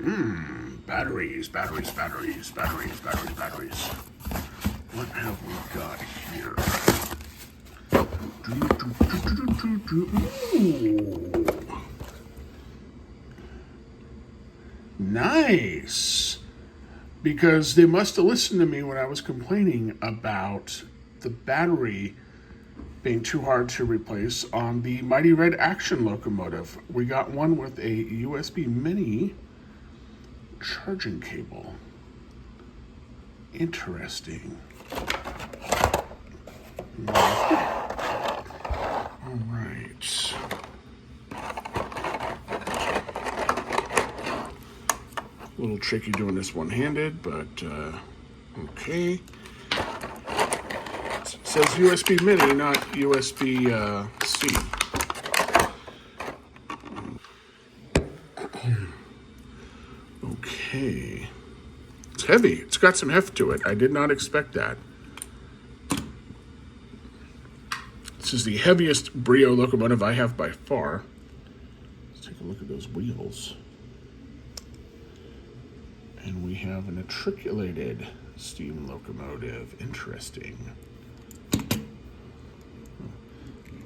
Batteries, batteries, batteries, batteries, batteries, batteries. What have we got here? Ooh. Nice. Because they must have listened to me when I was complaining about the battery being too hard to replace on the Mighty Red Action locomotive. We got one with a USB mini charging cable. Interesting. All right. A little tricky doing this one-handed, but okay. It says USB mini, not USB-C. Okay. It's heavy. It's got some heft to it. I did not expect that. This is the heaviest Brio locomotive I have by far. Let's take a look at those wheels. And we have an matriculated steam locomotive. Interesting.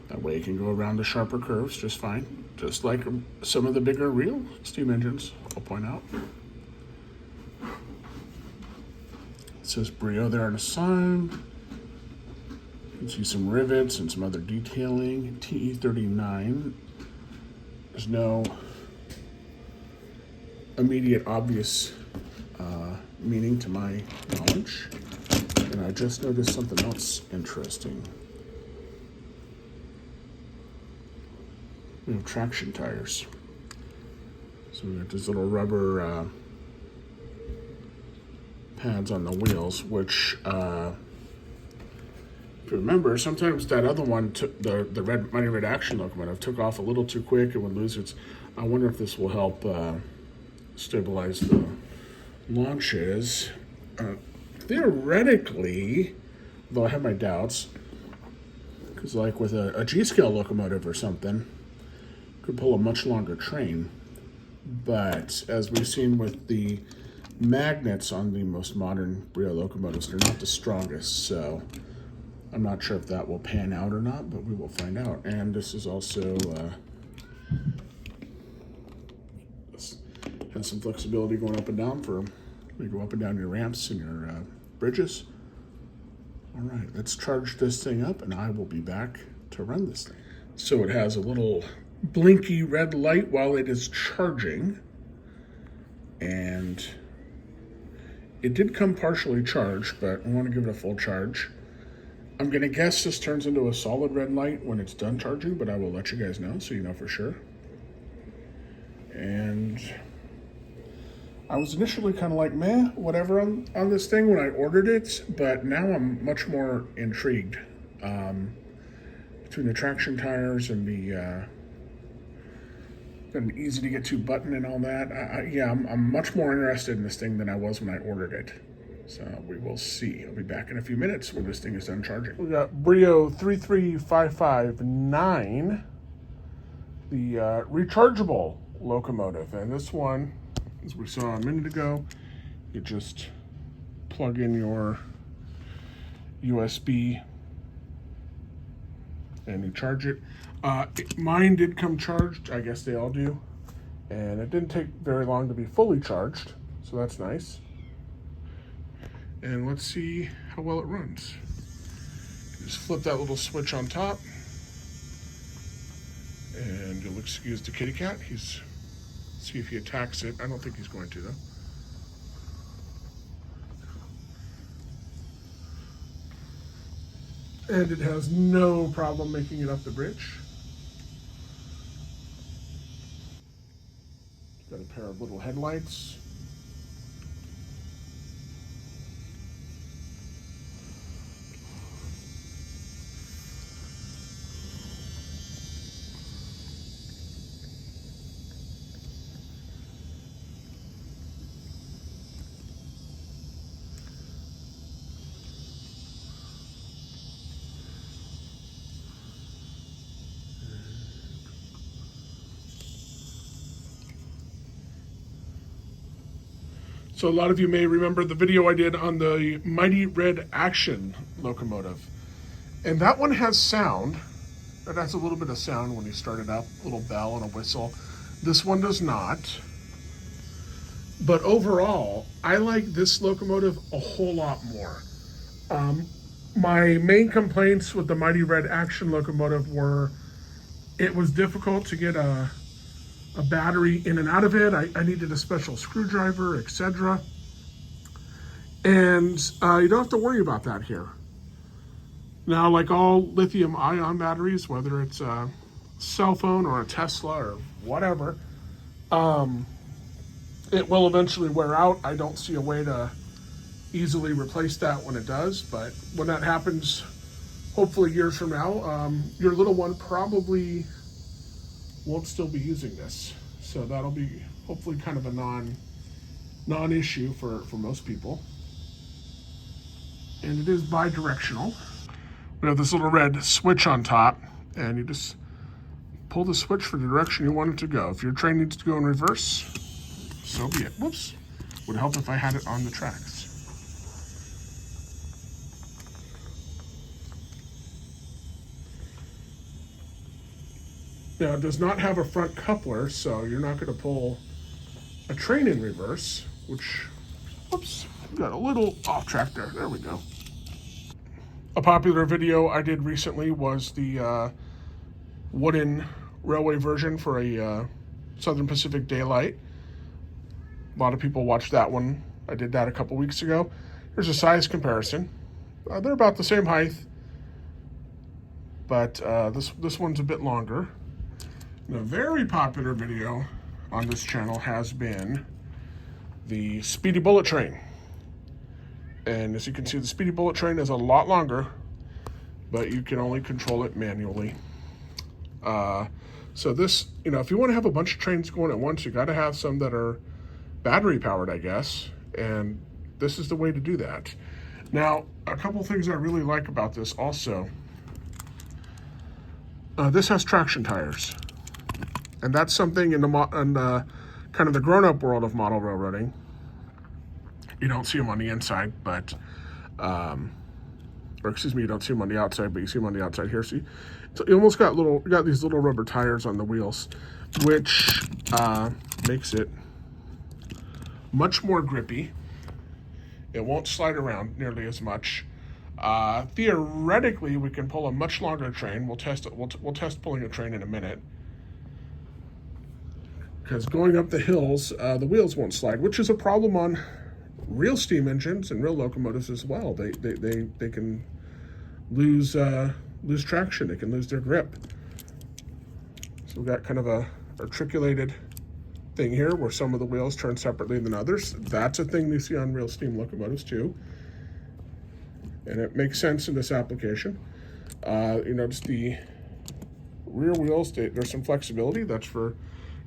That way it can go around the sharper curves just fine. Just like some of the bigger real steam engines, I'll point out. It says Brio there on the side. You can see some rivets and some other detailing. TE39. There's no immediate obvious meaning to my knowledge. And I just noticed something else interesting. We have traction tires. So we got these little rubber pads on the wheels, which, if you remember, sometimes that other one, the Mighty Red Action locomotive, took off a little too quick and would lose its. I wonder if this will help stabilize the launches. Theoretically, though I have my doubts, because like with a G-scale locomotive or something, could pull a much longer train. But as we've seen with the magnets on the most modern Brio locomotives, they're not the strongest, so I'm not sure if that will pan out or not, but we will find out. And this is also has some flexibility going up and down for you go up and down your ramps and your bridges. All right, let's charge this thing up, and I will be back to run this thing. So it has a little blinky red light while it is charging, and it did come partially charged, but I want to give it a full charge. I'm going to guess this turns into a solid red light when it's done charging, but I will let you guys know so you know for sure. And I was initially kind of like, meh, whatever on this thing when I ordered it, but now I'm much more intrigued. Between the traction tires and the an easy to get to button and all that, I'm much more interested in this thing than I was when I ordered it. So we will see. I'll be back in a few minutes when this thing is done charging. We got Brio 33559, the rechargeable locomotive. And this one, as we saw a minute ago, you just plug in your USB and you charge it. Mine did come charged. I guess they all do. And it didn't take very long to be fully charged, so that's nice. And let's see how well it runs. Just flip that little switch on top. And you'll excuse the kitty cat. See if he attacks it. I don't think he's going to, though. And it has no problem making it up the bridge. Got a pair of little headlights. So a lot of you may remember the video I did on the Mighty Red Action locomotive. And that one has sound. It has a little bit of sound when you start it up, a little bell and a whistle. This one does not. But overall, I like this locomotive a whole lot more. My main complaints with the Mighty Red Action locomotive were it was difficult to get a battery in and out of it. I needed a special screwdriver, etc. And you don't have to worry about that here. Now, like all lithium-ion batteries, whether it's a cell phone or a Tesla or whatever, it will eventually wear out. I don't see a way to easily replace that when it does, but when that happens, hopefully years from now, your little one probably won't still be using this. So that'll be hopefully kind of a non-issue for most people. And it is bi-directional. We have this little red switch on top, and you just pull the switch for the direction you want it to go. If your train needs to go in reverse, so be it. Whoops. Would help if I had it on the tracks. Now, it does not have a front coupler, so you're not going to pull a train in reverse, which, whoops, got a little off track there. There we go. A popular video I did recently was the wooden railway version for a Southern Pacific Daylight. A lot of people watched that one. I did that a couple weeks ago. Here's a size comparison. They're about the same height, but this one's a bit longer. And a very popular video on this channel has been the Speedy Bullet Train. And as you can see, the Speedy Bullet Train is a lot longer, but you can only control it manually. So this, if you want to have a bunch of trains going at once, you got to have some that are battery powered, I guess. And this is the way to do that. Now, a couple things I really like about this also. This has traction tires. And that's something in the kind of the grown-up world of model railroading. You don't see them on the inside, but, or excuse me, you don't see them on the outside, but you see them on the outside here. See, so you almost got these little rubber tires on the wheels, which makes it much more grippy. It won't slide around nearly as much. Theoretically, we can pull a much longer train. We'll test it. We'll test pulling a train in a minute. Because going up the hills, the wheels won't slide, which is a problem on real steam engines and real locomotives as well. They can lose traction. They can lose their grip. So we've got kind of a articulated thing here where some of the wheels turn separately than others. That's a thing you see on real steam locomotives too. And it makes sense in this application. You notice the rear wheels, there's some flexibility. That's for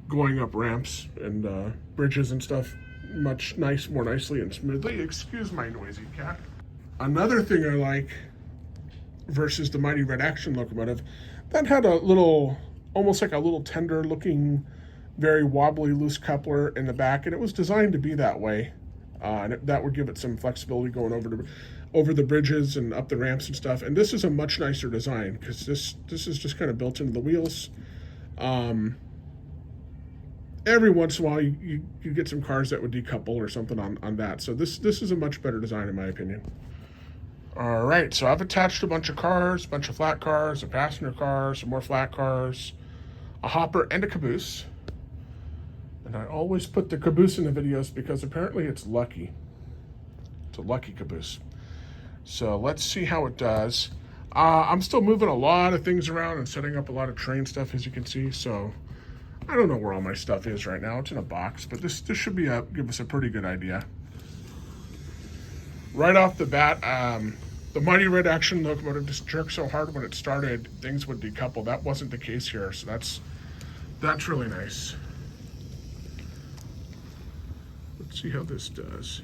going up ramps and bridges and stuff more nicely and smoothly. Excuse my noisy cat. Another thing I like versus the Mighty Red Action locomotive, that had a little, almost like a little tender looking, very wobbly loose coupler in the back, and it was designed to be that way. And that would give it some flexibility going over the bridges and up the ramps and stuff. And this is a much nicer design because this is just kind of built into the wheels. Every once in a while, you get some cars that would decouple or something on that. So this is a much better design in my opinion. All right, so I've attached a bunch of cars, a bunch of flat cars, a passenger car, some more flat cars, a hopper, and a caboose. And I always put the caboose in the videos because apparently it's lucky. It's a lucky caboose. So let's see how it does. I'm still moving a lot of things around and setting up a lot of train stuff, as you can see. So I don't know where all my stuff is right now. It's in a box, but this should give us a pretty good idea. Right off the bat, the Mighty Red Action locomotive just jerked so hard when it started, things would decouple. That wasn't the case here, so that's really nice. Let's see how this does.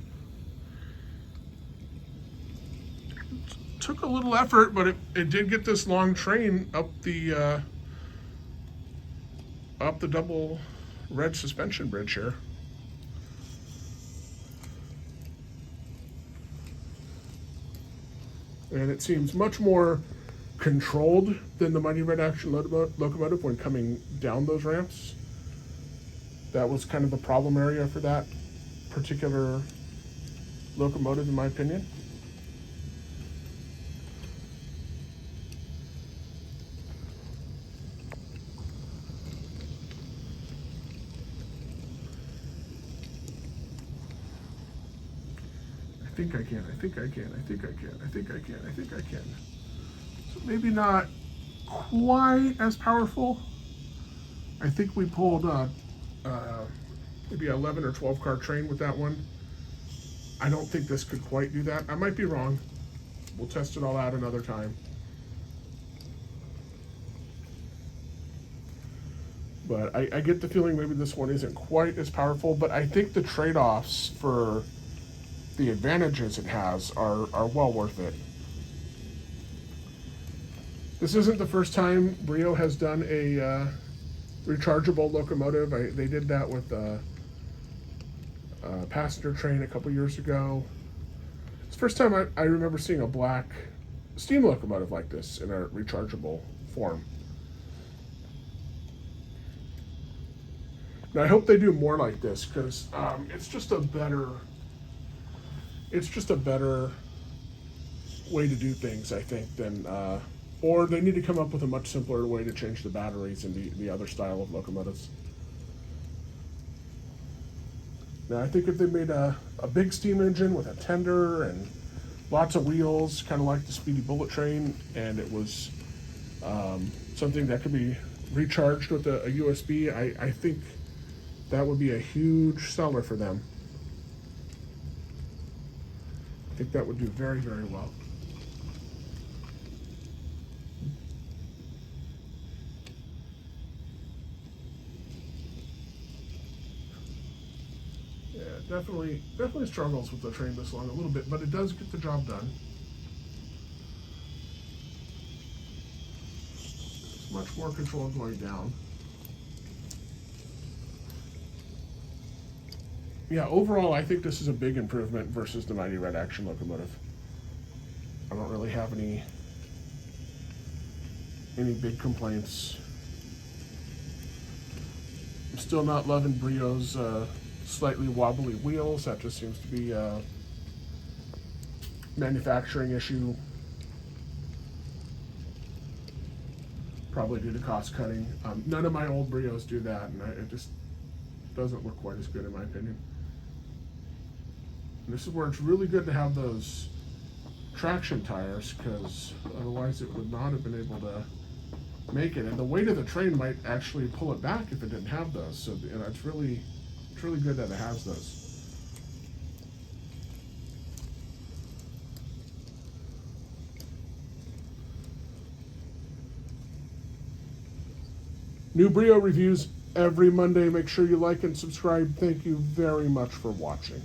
It took a little effort, but it did get this long train up the double red suspension bridge here. And it seems much more controlled than the Mighty Red Action locomotive when coming down those ramps. That was kind of the problem area for that particular locomotive, in my opinion. I think I can, I think I can, I think I can, I think I can, I think I can. So maybe not quite as powerful. I think we pulled maybe 11 or 12 car train with that one. I don't think this could quite do that. I might be wrong. We'll test it all out another time. But I get the feeling maybe this one isn't quite as powerful, but I think the trade-offs for the advantages it has are well worth it. This isn't the first time Brio has done a rechargeable locomotive. They did that with a passenger train a couple years ago. It's the first time I remember seeing a black steam locomotive like this in a rechargeable form. Now I hope they do more like this, because it's just a better way to do things, I think, than or they need to come up with a much simpler way to change the batteries in the other style of locomotives. Now I think if they made a big steam engine with a tender and lots of wheels, kind of like the Speedy Bullet Train, and it was something that could be recharged with a USB, I think that would be a huge seller for them. I think that would do very, very well. Yeah, definitely struggles with the train this long a little bit, but it does get the job done. It's much more control going down. Yeah, overall, I think this is a big improvement versus the Mighty Red Action locomotive. I don't really have any big complaints. I'm still not loving Brio's slightly wobbly wheels. That just seems to be a manufacturing issue. Probably due to cost cutting. None of my old Brios do that, and it just doesn't look quite as good in my opinion. And this is where it's really good to have those traction tires, because otherwise it would not have been able to make it. And the weight of the train might actually pull it back if it didn't have those. So it's really good that it has those. New Brio reviews every Monday. Make sure you like and subscribe. Thank you very much for watching.